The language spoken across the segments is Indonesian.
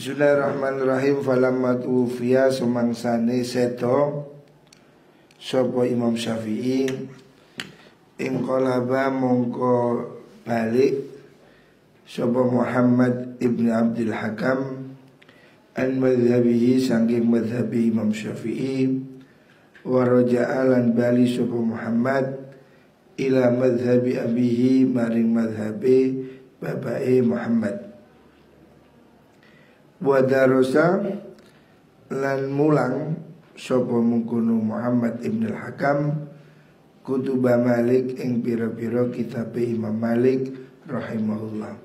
Bismillahirrahmanirrahim. Falamma tuwfiya sumangsane seto sapa Imam Syafi'i inqalaba mongko balik sapa Muhammad ibn Abdul Hakam an madhabihi saking madhabi Imam Syafi'i wa raja'alan bali sapa Muhammad ila madhabi abihi maring madhabi bapake Muhammad. Wa darosa lan mulang sapa mungkono Muhammad ibn al-Hakam kutuba Malik ing pira-pira kitab Imam Malik rahimahullah.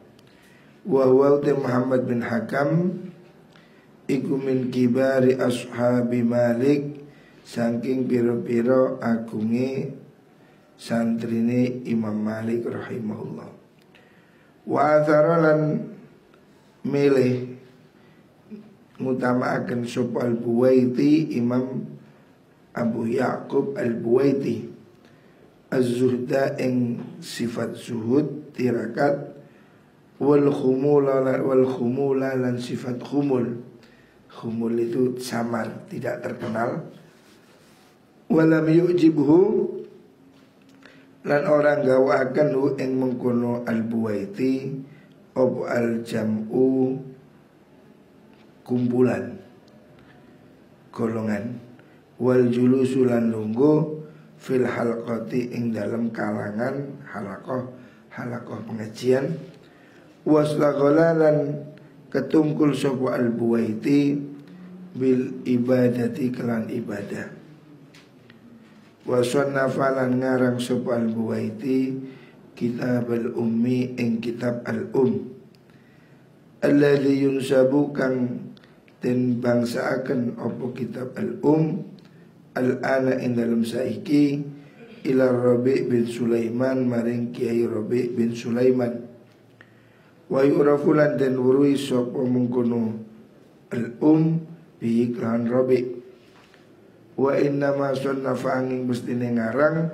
Wa huwa Muhammad bin Hakam iku min kibari ashabi Malik saking pira-pira agunge santrine Imam Malik rahimahullah. Wa athara lan milih ngutamaaken sapa Al-Buwaiti Imam Abu Ya'qub Al-Buwaiti az-zuhda ing sifat zuhud tirakat wal khumula lan sifat khumul. Khumul itu samar, tidak terkenal. Walam yu'jibhu lan orang gawakan hu ing mengkono Al-Buwaiti ob al-jam'u kumpulan golongan wal julusulan lunggu fil halqati ing dalam kalangan halakoh pengajian waslagolalan ketungkul sapa Al-Buwaiti bil ibadati kelan ibadah wasannafalan ngarang sapa Al-Buwaiti kitab al-ummi ing kitab al-um alladzi yunsabu kang den bangsaaken opo kitab al-um al-ana ing dalam saiki ila Rabi' bin Sulaiman maring Kiai Rabi' bin Sulaiman wa yurafulan den wurui sapa mengkono al-um bi iklan Rabi' wa inna ma sunnafa angin mestine ngarang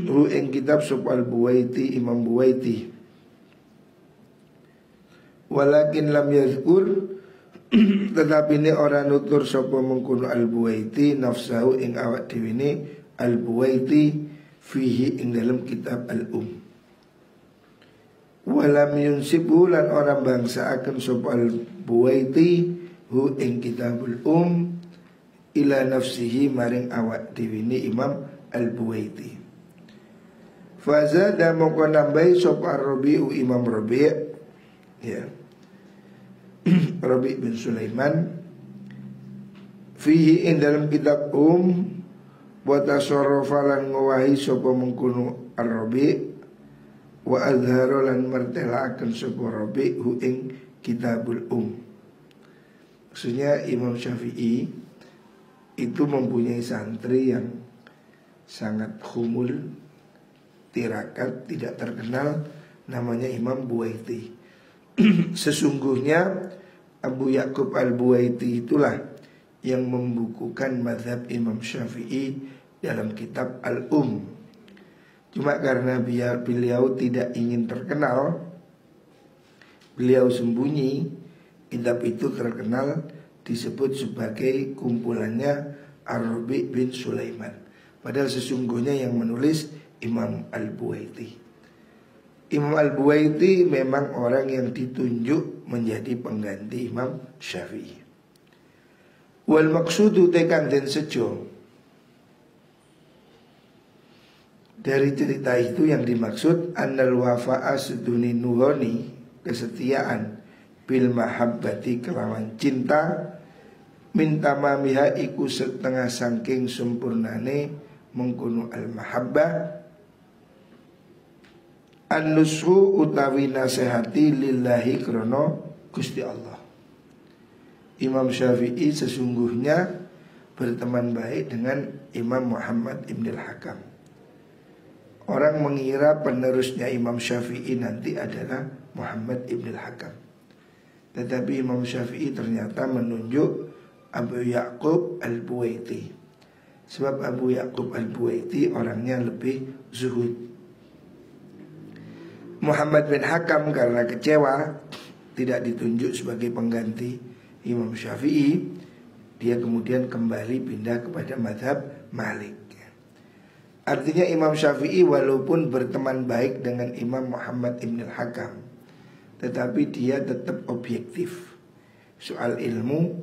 hu ing kitab sapa Al-Buwaiti Imam Buwaiti walakin lam yazkur tetapi ini orang nutur sapa mengkono Al-Buwaiti nafsahu ing awak dhewe ne Al-Buwaiti fihi ing dalam kitab al-um walam yunsibu lan orang bangsa akan sapa Al-Buwaiti hu ing kitabul ila nafsihi maring awak dhewe ne Imam Al-Buwaiti fazada mongko nambahi sapa Rabi'u Imam Rabi' ya Rabi' bin Sulaiman fihi in dalam kitab wa tasarrafa lan ngawahi sapa mengkono Ar-Rabi' wa azhara lan martelaaken sapa Rabi' hu ing kitabul maksudnya Imam Syafi'i itu mempunyai santri yang sangat khumul tirakat tidak terkenal namanya Imam Buwaiti. Sesungguhnya Abu Ya'qub Al-Buwaiti itulah yang membukukan mazhab Imam Syafi'i dalam kitab Al-Um. Cuma karena beliau tidak ingin terkenal, beliau sembunyi. Kitab itu terkenal disebut sebagai kumpulannya Ar-Rabi' bin Sulaiman. Padahal sesungguhnya yang menulis Imam Al-Buwaiti. Imam Al-Buwaiti memang orang yang ditunjuk menjadi pengganti Imam Syafi'i. Wal maksudu tekan den sejo. Dari cerita itu yang dimaksud annal wafa'a seduni nuhoni kesetiaan bil mahabbati kelawan cinta min tamamiha iku setengah saking sempurnane mengkono al-mahabbah an-nushu utawi nasihati lillahi krono Gusti Allah. Imam Syafi'i sesungguhnya berteman baik dengan Imam Muhammad ibn al-Hakam. Orang mengira penerusnya Imam Syafi'i nanti adalah Muhammad ibn al-Hakam. Tetapi Imam Syafi'i ternyata menunjuk Abu Ya'qub Al-Buwaiti. Sebab Abu Ya'qub Al-Buwaiti orangnya lebih zuhud. Muhammad bin Hakam karena kecewa tidak ditunjuk sebagai pengganti Imam Syafi'i, dia kemudian kembali pindah kepada mazhab Malik. Artinya Imam Syafi'i walaupun berteman baik dengan Imam Muhammad Ibn al-Hakam, tetapi dia tetap objektif. Soal ilmu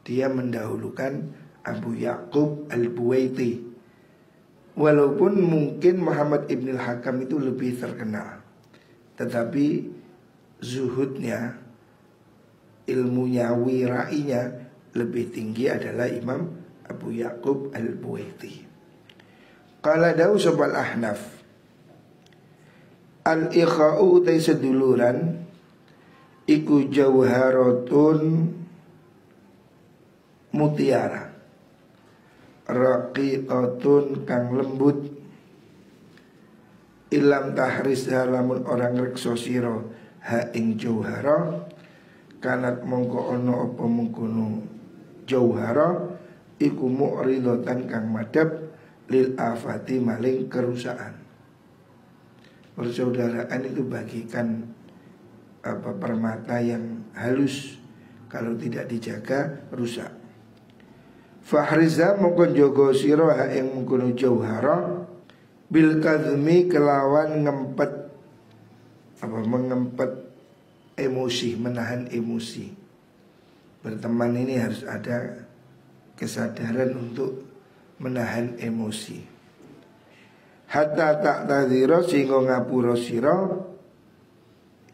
dia mendahulukan Abu Ya'qub al-Buwaiti, walaupun mungkin Muhammad Ibn al-Hakam itu lebih terkenal, tetapi zuhudnya, ilmunya, wirainya lebih tinggi adalah Imam Abu Ya'qub al-Buwaiti. Qala dawu sobal ahnaf, al-ikha'u utai seduluran iku jauharatun mutiara, raqiqatun kang lembut, ilam tahris halamun orang rekso siro ha ing jauhara, kanat mongko ono apa mengkono jauhara iku mu'ridatan kang madhab lil afati maling kerusakan. Persaudaraan itu bagikan permata yang halus, kalau tidak dijaga rusak. Fahriza mongko jogo sira ha ing mengkono jauhara bil kadhmi kelawan mengempet emosi, menahan emosi. Berteman ini harus ada kesadaran untuk menahan emosi. Hatta tak tadhira sehingga ngapura sira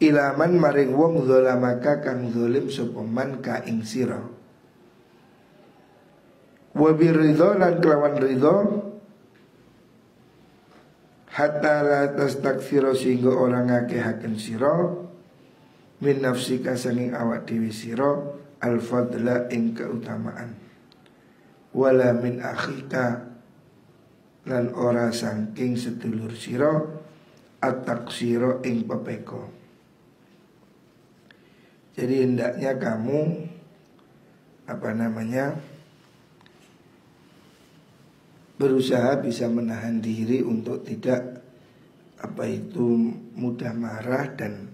ilaman maring wong zalamaka kang zalim sapa man ka ing sira. Wa biridha lan kelawan ridha, hatta la tastakthira sehingga orang ngakehaken sira min nafsika sanging awak dhewe sira al-fadla ing keutamaan, wala min akhika lan ora saking sedulur sira at-taqsira ing pepeko. Jadi hendaknya kamu berusaha bisa menahan diri untuk tidak mudah marah dan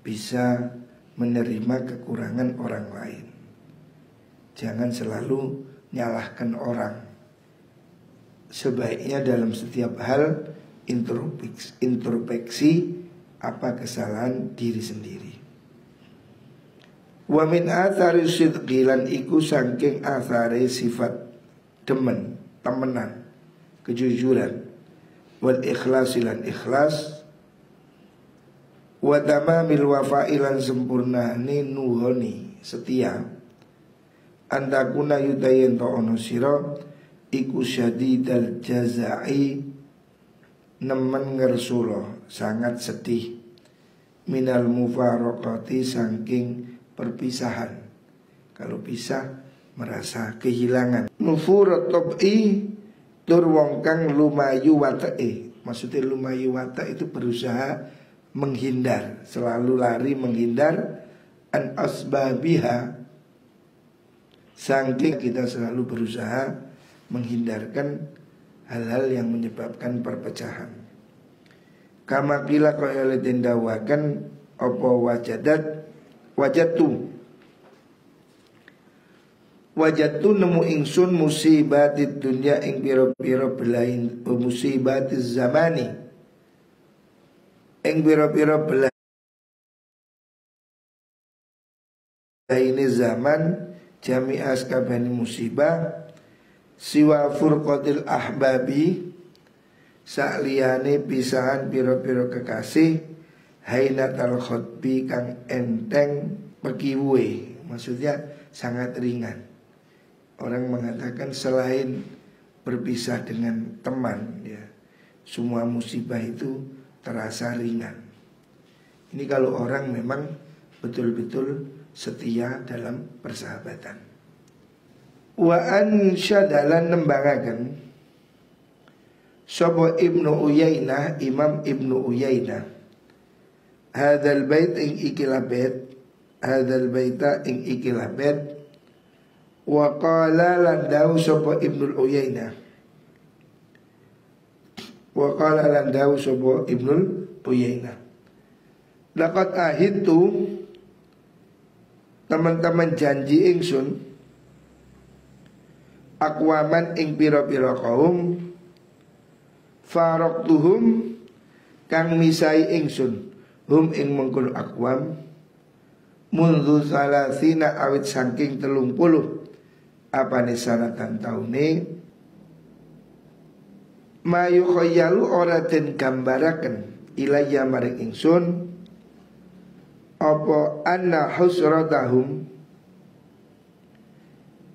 bisa menerima kekurangan orang lain. Jangan selalu nyalahkan orang. Sebaiknya dalam setiap hal introspeksi apa kesalahan diri sendiri. Wa min athari sidqi lan iku saking athari sifat demen, temenan, kejujuran, wal ikhlas lan ikhlas, wa tamamil wafa'ilan sempurnane nuhoni setia, andakuna yudayen to ono sira iku syadidal jazai nemen ngersula sangat sedih, minal mufaraqati saking perpisahan. Kalau pisah merasa kehilangan. Nufurat tab'i tur wong kang lumayu watae. Maksudnya lumayu wata itu berusaha menghindar, selalu lari menghindar an asbabiha, saking kita selalu berusaha menghindarkan hal-hal yang menyebabkan perpecahan. Kama kila kaya den dawakan apa wajatu nemu ingsun musibatid dunya ing pira-pira belain musibatiz zamani ing pira-pira belain zaman jami'as kabani musibah siwa furqatil ahbabi sakliyane pisahan pira-pira kekasih hainatal khutbi kang enteng pekiwe, maksudnya sangat ringan. Orang mengatakan selain berpisah dengan teman, ya, semua musibah itu terasa ringan. Ini kalau orang memang betul-betul setia dalam persahabatan. Wa ansyadalan nembangaken sapa Ibnu Uyainah, Imam Ibnu Uyainah, hadzal bait ing ikilah bait, hadzal baita ing ikilah bait. Wa qala lan dawu sapa Ibnu Uyainah, wa qala lan dawu sapa Ibnu Uyainah, laqad ahidtu teman-teman janji ingsun akwaman ing pira-pira kaum faraqtuhum kang misai ingsun hum ing mengkono akwam mundu salasina awit saking 30 apane sanatan taune mayu khayalu ora den gambaraken ilayya maring ingsun apa anna husratahum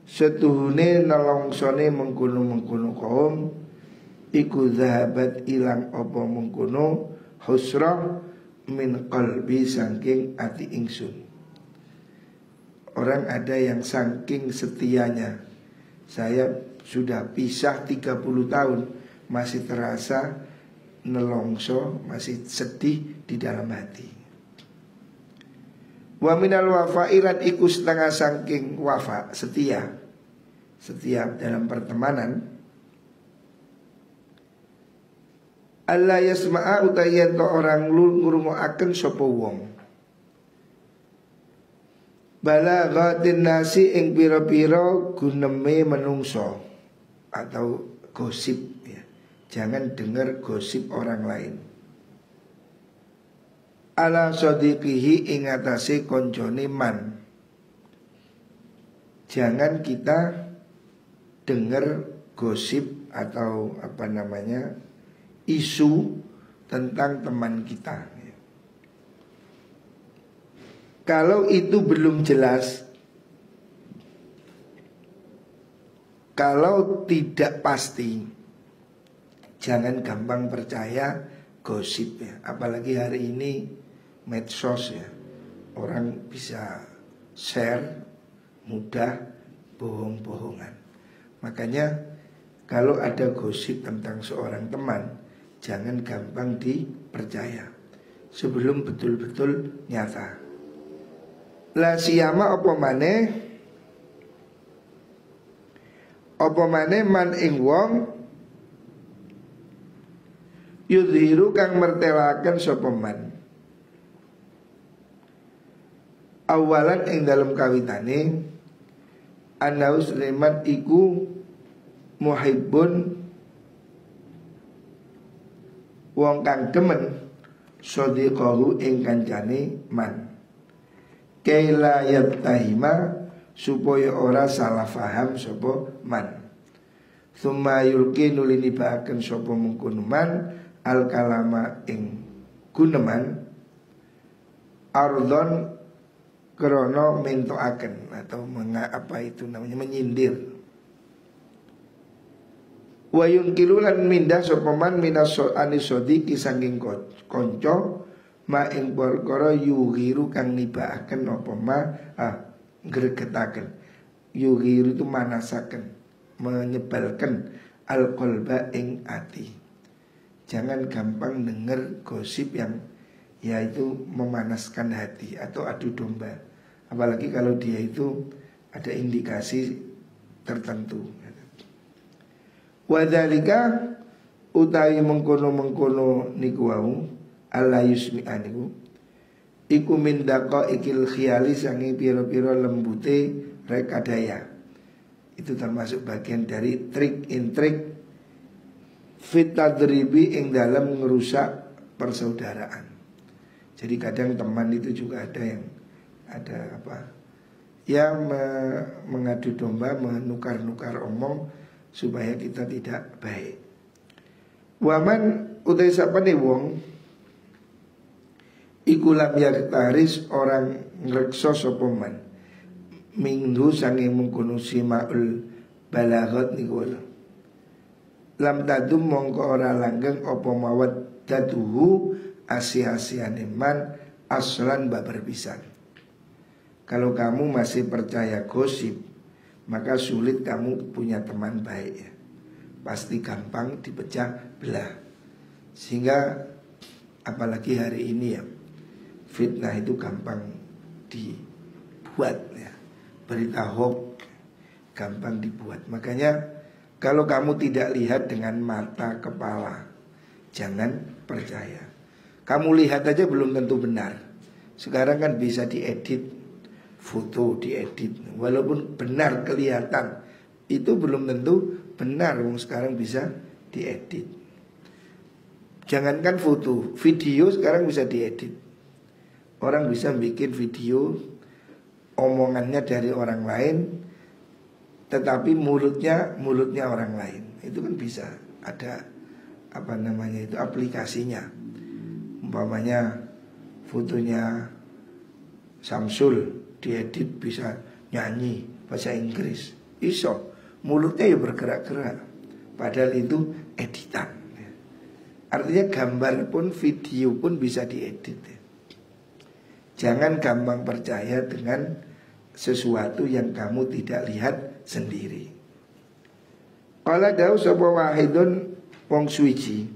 setuhune nelongsone mengkono-mengkono kaum iku zahabat ilang apa mengkono husrah min qalbi saking ati ingsun. Orang ada yang saking setianya, saya sudah pisah 30 tahun masih terasa nelongso, masih sedih di dalam hati. Wa minal wafailan iku setengah saking wafa, setia dalam pertemanan. Allah yasma'a utayen to orang ngrungokaken sapa wong balaghatin nasi ing pira-pira guneme menungso atau gosip ya. Jangan dengar gosip orang lain. Ala sadiqihi ing atase koncone man. Jangan kita dengar gosip atau apa namanya isu tentang teman kita. Kalau itu belum jelas, kalau tidak pasti, jangan gampang percaya gosip ya. Apalagi hari ini medsos ya, orang bisa share mudah bohong-bohongan. Makanya kalau ada gosip tentang seorang teman, jangan gampang dipercaya sebelum betul-betul nyata. La siyama apa maneh man ing wong yudhiru kang mertelaken sapa man awalan ing dalam kawitane anau Sulaiman iku muhibbun wong kang demen sadiqahu ing kancane man kaila yattahima supaya ora salah faham sapa man summa yulki nulini baaken sapa mungkun man al kalama ing guneman ardon krono mentoaken atau apa itu namanya menyindir. Wa yunkilulan mindah sapa man minas anisodiki saking kanca ma ing perkara yuhiru kang nibaaken apa ma gregetaken. Yuhiru itu manasaken, menyebalkan al-qalba ing ati. Jangan gampang dengar gosip yang yaitu memanaskan hati atau adu domba. Apalagi kalau dia itu ada indikasi tertentu. Wadzalika utawi mengkono-mengkono niku wau Allah yusmi'aniku iku min daqaiqil khiyali sangi pira-pira lembute rekadaya. Itu termasuk bagian dari trik-intrik fitadribi ing dalam ngerusak persaudaraan. Jadi kadang teman itu juga ada yang ada apa? Ya mengadu domba, menukar-nukar omong supaya kita tidak baik. Waman utai sapane wong iku lam yaktaris orang ngrekso sapa man minggu sange mengkono simaul balaghat niku lam tadum mongko ora langgeng apa mawad datuhu asia-asiane man aslan babar pisan. Kalau kamu masih percaya gosip, maka sulit kamu punya teman baik ya. Pasti gampang dipecah belah. Sehingga apalagi hari ini ya, fitnah itu gampang dibuat ya. Berita hoax gampang dibuat. Makanya kalau kamu tidak lihat dengan mata kepala, jangan percaya. Kamu lihat aja belum tentu benar. Sekarang kan bisa diedit foto diedit. Walaupun benar kelihatan, itu belum tentu benar. Sekarang bisa diedit. Jangankan foto, video sekarang bisa diedit. Orang bisa bikin video omongannya dari orang lain, tetapi mulutnya orang lain. Itu kan bisa ada itu aplikasinya. Umpamanya fotonya Samsul diedit bisa nyanyi bahasa Inggris. Iso, mulutnya ya bergerak-gerak, padahal itu editan. Artinya gambar pun, video pun bisa diedit. Jangan gampang percaya dengan sesuatu yang kamu tidak lihat sendiri. Qala dawu sapa wahidun wong suci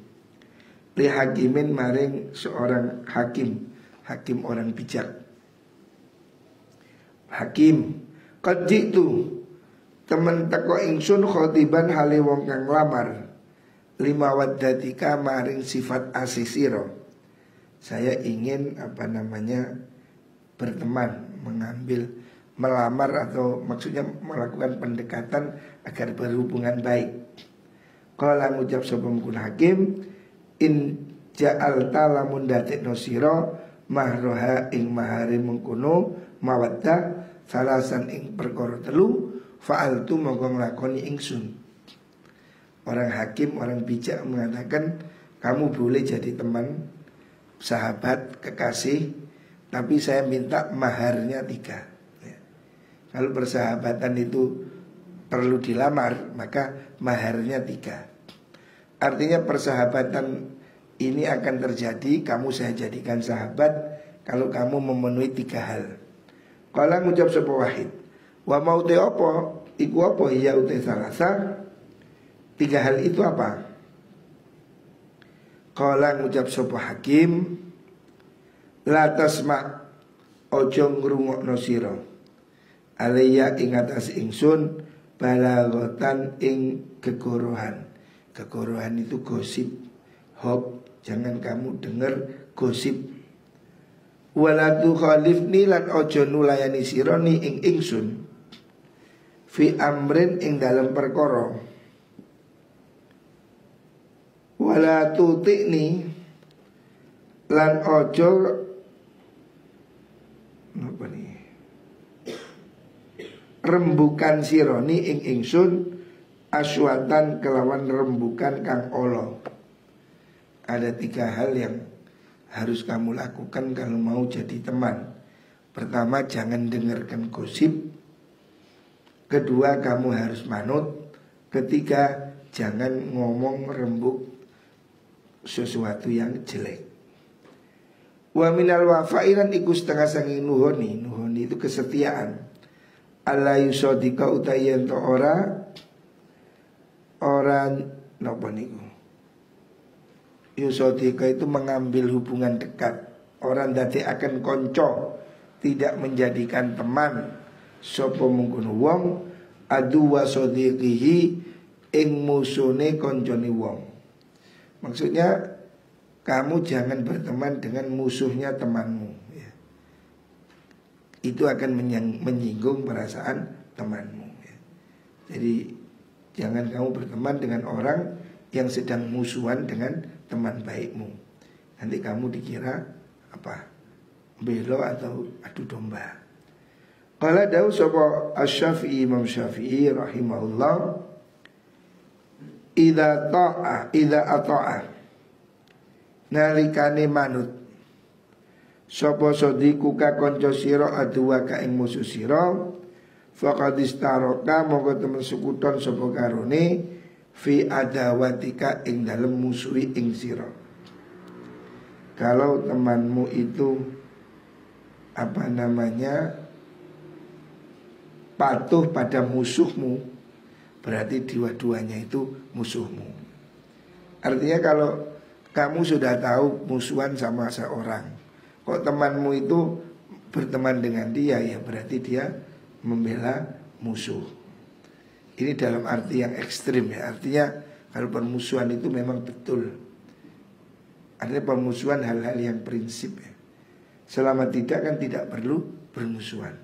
li hakimin maring seorang hakim orang bijak. Hakim, qad jitu temen teko ingsun khotiban hale wong kang lamar lima waddatika maring sifat asisiro. Saya ingin berteman, melamar atau maksudnya melakukan pendekatan agar berhubungan baik. Qala ngucap sapa mungkun hakim, in ja'alta lamun dadekno sira mahroha ing mahari mengkono mawaddah salasan ing perkara telu fa'altu mongko nglakoni ingsun. Orang hakim, orang bijak mengatakan kamu boleh jadi teman, sahabat, kekasih, tapi saya minta maharnya 3 ya. Kalau persahabatan itu perlu dilamar, maka maharnya 3. Artinya persahabatan ini akan terjadi, kamu saya jadikan sahabat kalau kamu memenuhi 3 hal. Kala ngucap sapa wahid, wa mau te apa? Iku apa ya uti salasa? 3 hal itu apa? Kala ngucap sapa hakim, la tasma ojo ngrungokno sira alaya ing atas ingsun balagotan ing kegorohan. Kegorohan itu gosip, hoax. Jangan kamu dengar gosip. Wala tu khalifni lan ojo nulayani sira ni ing ingsun fi amrin ing dalam perkara. Wala tutikni lan ojo rembukan sironi ing ingsun aswatan kelawan rembukan kang olo. Ada 3 hal yang harus kamu lakukan kalau mau jadi teman. Pertama, jangan dengarkan gosip. Kedua, kamu harus manut. Ketiga, jangan ngomong rembuk sesuatu yang jelek. Wa minal wafairan iku setengah sanging nuhoni. Nuhoni itu kesetiaan. Alla yusodika utayen to orang napa niku. Yusodika itu mengambil hubungan dekat. Orang dadi akan konco, tidak menjadikan teman. Sopo mungkun wong adu wasodikihi ing musune koncone wong. Maksudnya kamu jangan berteman dengan musuhnya temanmu ya. Itu akan menyinggung perasaan temanmu ya. Jadi jangan kamu berteman dengan orang yang sedang musuhan dengan teman baikmu. Nanti kamu dikira belo atau adu domba. Qala dawu sapa Asy-Syafi'i, Imam Syafi'i rahimahullah, idza ata'a nalikane manut sapa sadiku ka kanca sira aduwa ka ing musuh sira faqad istaraka monggo temen sekuton sapa karone fi adawatika ing dalem musuhi ing sira. Kalau temanmu itu patuh pada musuhmu, berarti dua-duanya itu musuhmu. Artinya kalau kamu sudah tahu musuhan sama seorang, kok temanmu itu berteman dengan dia, ya berarti dia membela musuh. Ini dalam arti yang ekstrim ya. Artinya kalau permusuhan itu memang betul. Artinya permusuhan hal-hal yang prinsip ya. Selama tidak kan tidak perlu bermusuhan.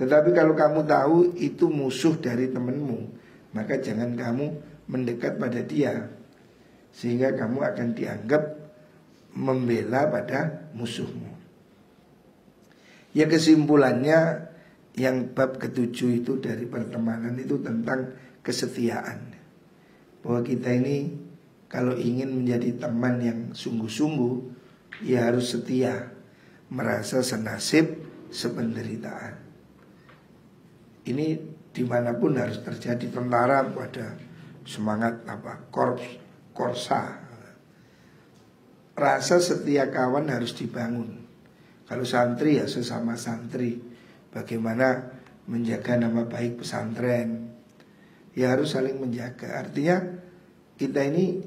Tetapi kalau kamu tahu itu musuh dari temanmu, maka jangan kamu mendekat pada dia, sehingga kamu akan dianggap membela pada musuhmu. Ya, kesimpulannya yang bab ketujuh itu dari pertemanan itu tentang kesetiaan. Bahwa kita ini kalau ingin menjadi teman yang sungguh-sungguh, ya harus setia, merasa senasib sependeritaan. Ini dimanapun harus terjadi. Tentara pada semangat korsa. Rasa setia kawan harus dibangun. Kalau santri ya sesama santri, bagaimana menjaga nama baik pesantren, ya harus saling menjaga. Artinya kita ini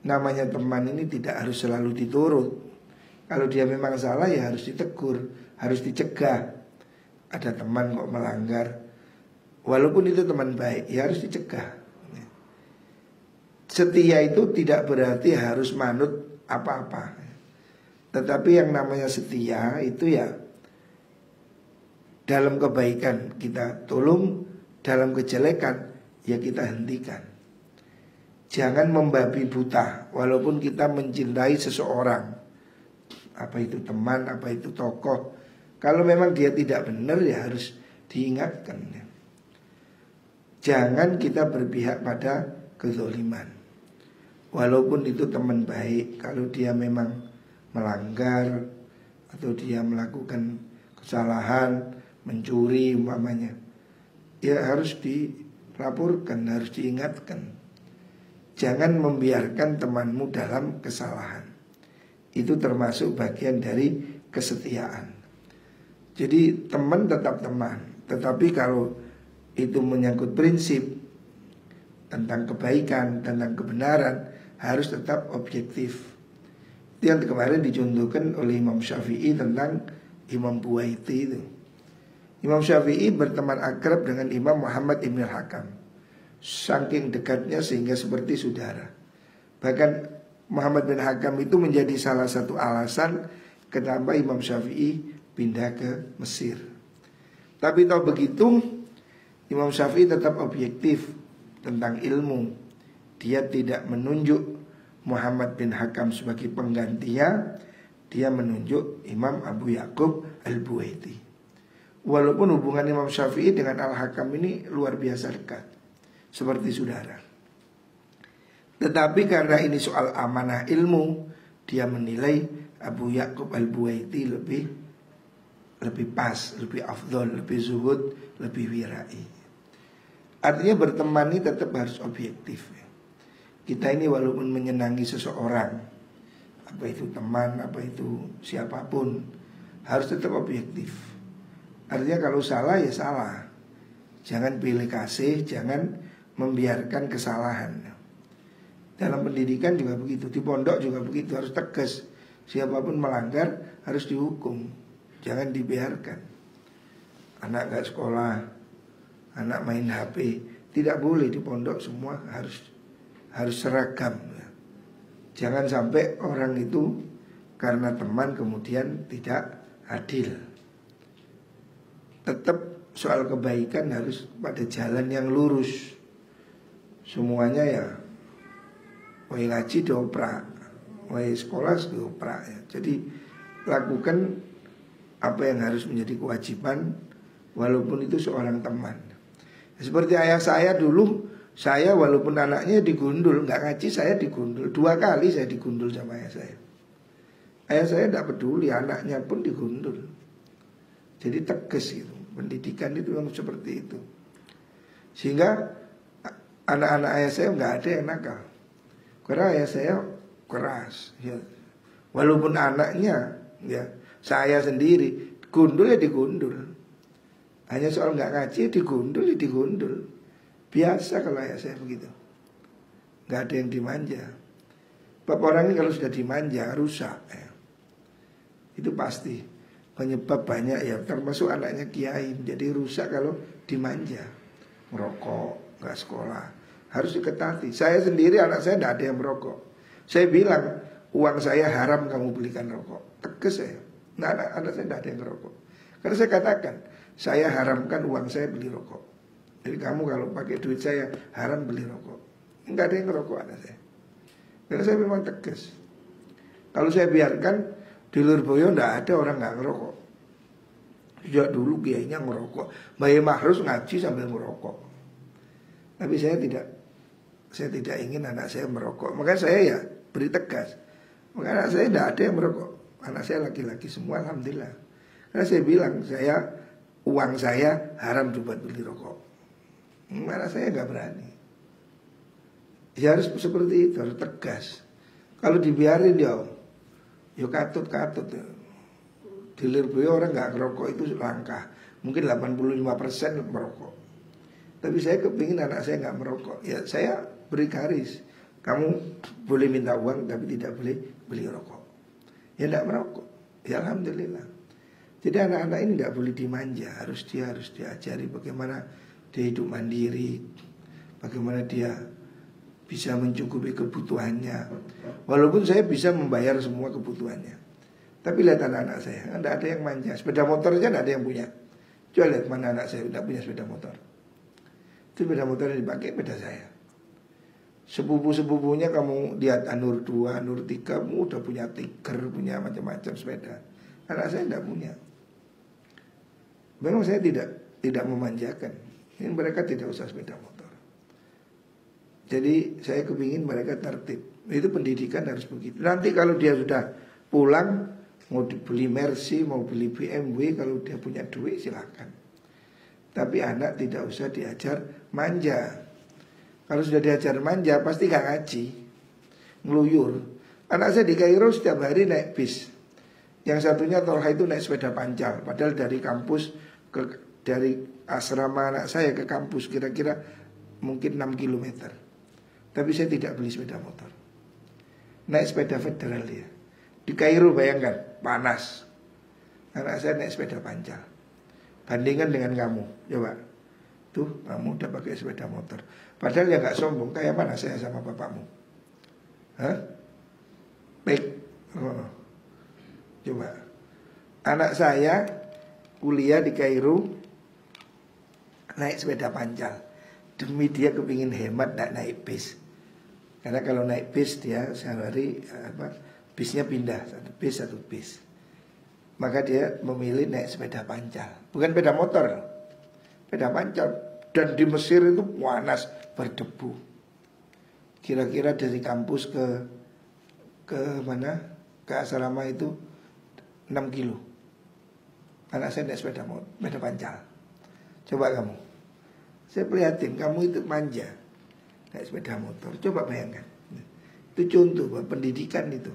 namanya teman ini tidak harus selalu diturut. Kalau dia memang salah ya harus ditegur, harus dicegah. Ada teman kok melanggar, walaupun itu teman baik, ya harus dicegah. Setia itu tidak berarti harus manut apa-apa. Tetapi yang namanya setia itu ya dalam kebaikan kita tolong, dalam kejelekan ya kita hentikan. Jangan membabi buta walaupun kita mencintai seseorang, apa itu teman, apa itu tokoh. Kalau memang dia tidak benar ya harus diingatkan. Jangan kita berpihak pada kezaliman. Walaupun itu teman baik, kalau dia memang melanggar atau dia melakukan kesalahan, mencuri umpamanya, ya harus dilaporkan, harus diingatkan. Jangan membiarkan temanmu dalam kesalahan. Itu termasuk bagian dari kesetiaan. Jadi teman tetap teman, tetapi kalau itu menyangkut prinsip tentang kebaikan, tentang kebenaran, harus tetap objektif. Itu yang kemarin dicontohkan oleh Imam Syafi'i tentang Imam Buwaiti itu. Imam Syafi'i berteman akrab dengan Imam Muhammad Ibn Hakam, saking dekatnya sehingga seperti saudara. Bahkan Muhammad bin Hakam itu menjadi salah satu alasan kenapa Imam Syafi'i pindah ke Mesir. Tapi tahu begitu, Imam Syafi'i tetap objektif tentang ilmu. Dia tidak menunjuk Muhammad bin Hakam sebagai penggantinya. Dia menunjuk Imam Abu Ya'qub Al-Buwaiti. Walaupun hubungan Imam Syafi'i dengan Al-Hakam ini luar biasa dekat, seperti saudara. Tetapi karena ini soal amanah ilmu, dia menilai Abu Ya'qub Al-Buwaiti lebih pas, lebih afdol, lebih zuhud, lebih wirai. Artinya berteman ini tetap harus objektif. Kita ini walaupun menyenangi seseorang, apa itu teman, apa itu siapapun, harus tetap objektif. Artinya kalau salah ya salah. Jangan pilih kasih, jangan membiarkan kesalahan. Dalam pendidikan juga begitu, di pondok juga begitu, harus tegas. Siapapun melanggar harus dihukum. Jangan dibiarkan. Anak gak sekolah, anak main HP, tidak boleh di pondok, semua harus seragam. Jangan sampai orang itu karena teman kemudian tidak adil. Tetap soal kebaikan harus pada jalan yang lurus. Semuanya ya wae ngaji dioprak, wae sekolah dioprak ya. Jadi lakukan apa yang harus menjadi kewajiban walaupun itu seorang teman. Seperti ayah saya dulu, saya walaupun anaknya digundul, nggak ngaji saya digundul. 2 kali saya digundul sama ayah saya. Ayah saya tidak peduli, anaknya pun digundul. Jadi tegas gitu. Pendidikan itu yang seperti itu. Sehingga anak-anak ayah saya nggak ada yang nakal. Karena ayah saya keras ya. Walaupun anaknya ya, saya sendiri gundul ya digundul. Hanya soal nggak ngaji digundul ya digundul. Biasa kalau ayah saya begitu. Nggak ada yang dimanja. Bapak orang ini kalau sudah dimanja rusak ya. Itu pasti penyebab banyak ya, termasuk anaknya kiai. Jadi rusak kalau dimanja. Merokok, nggak sekolah, harus diketati. Saya sendiri anak saya tidak ada yang merokok. Saya bilang uang saya haram kamu belikan rokok. Tegas saya. Nah, anak saya tidak ada yang merokok. Karena saya katakan saya haramkan uang saya beli rokok. Jadi kamu kalau pakai duit saya haram beli rokok. Enggak ada yang ngerokok anak saya. Karena saya memang tegas. Kalau saya biarkan di Lurboyo enggak ada orang enggak ngerokok. Sejak dulu kiainya ngerokok. Mbak Mahrus ngaji sambil ngerokok. Tapi saya tidak ingin anak saya merokok. Makanya saya ya beri tegas. Makanya anak saya tidak ada yang merokok. Anak saya laki-laki semua, alhamdulillah. Karena saya bilang, uang saya haram buat beli rokok. Anak saya nggak berani. Ya harus seperti itu, harus tegas. Kalau dibiarin ya katut-katut. Di Lirboyo orang nggak ngerokok itu langka. Mungkin 85% merokok. Tapi saya kepingin anak saya nggak merokok. Ya saya beri garis. Kamu boleh minta uang tapi tidak boleh beli rokok. Ya tidak merokok. Ya alhamdulillah. Jadi anak-anak ini tidak boleh dimanja. Harus diajari bagaimana dia hidup mandiri. Bagaimana dia bisa mencukupi kebutuhannya. Walaupun saya bisa membayar semua kebutuhannya. Tapi lihat anak-anak saya, tidak ada yang manja. Sepeda motor aja tidak ada yang punya. Coba lihat mana anak saya tidak punya sepeda motor. Itu sepeda motor yang dipakai sepeda saya. Sepupu-sepupunya kamu lihat Anur 2, Anur 3, kamu udah punya Tiger, punya macam-macam sepeda. Anak saya tidak punya. Memang saya tidak memanjakan. Ini mereka tidak usah sepeda motor. Jadi saya kepingin mereka tertib. Itu pendidikan harus begitu. Nanti kalau dia sudah pulang, mau beli Mercy, mau beli BMW, kalau dia punya duit silakan. Tapi anak tidak usah diajar manja. Kalau sudah diajar manja pasti gak ngaji, ngeluyur. Anak saya di Kairo setiap hari naik bis. Yang satunya Tolha itu naik sepeda pancal. Padahal dari kampus dari asrama anak saya ke kampus kira-kira mungkin 6 km. Tapi saya tidak beli sepeda motor. Naik sepeda federal dia. Di Kairo bayangkan, panas. Anak saya naik sepeda pancal. Bandingkan dengan kamu, coba. Tuh, kamu udah pakai sepeda motor. Padahal ya gak sombong, kayak mana saya sama bapakmu? Hah? Baik. Oh. Coba. Anak saya kuliah di Kairo, naik sepeda pancal. Demi dia kepingin hemat, gak naik bis. Karena kalau naik bis dia sehari bisnya pindah, satu bis. Maka dia memilih naik sepeda pancal. Bukan sepeda motor, sepeda pancal. Dan di Mesir itu panas, berdebu. Kira-kira dari kampus ke mana? Ke asrama itu 6 kilo. Anak saya naik sepeda pancal. Coba kamu. Saya prihatin, kamu itu manja naik sepeda motor. Coba bayangkan. Itu contoh bahwa pendidikan itu.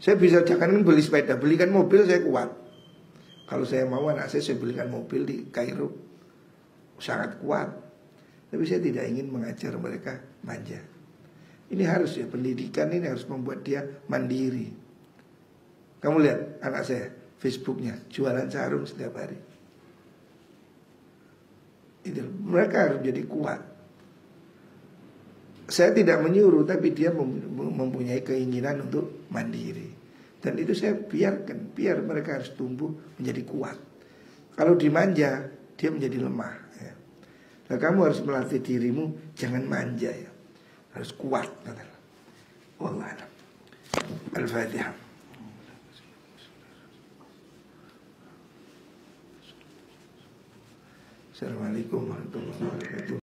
Saya bisa jangan beli sepeda, belikan mobil saya kuat. Kalau saya mau anak saya belikan mobil di Kairo, sangat kuat. Tapi saya tidak ingin mengajar mereka manja. Ini harus ya, pendidikan ini harus membuat dia mandiri. Kamu lihat anak saya, Facebooknya, jualan sarung setiap hari. Itu, mereka harus jadi kuat. Saya tidak menyuruh, tapi dia mempunyai keinginan untuk mandiri. Dan itu saya biarkan, biar mereka harus tumbuh menjadi kuat. Kalau dimanja, dia menjadi lemah ya. Nah, kamu harus melatih dirimu jangan manja ya. Harus kuat. Wallah. Al-Fatihah. Assalamualaikum warahmatullahi wabarakatuh.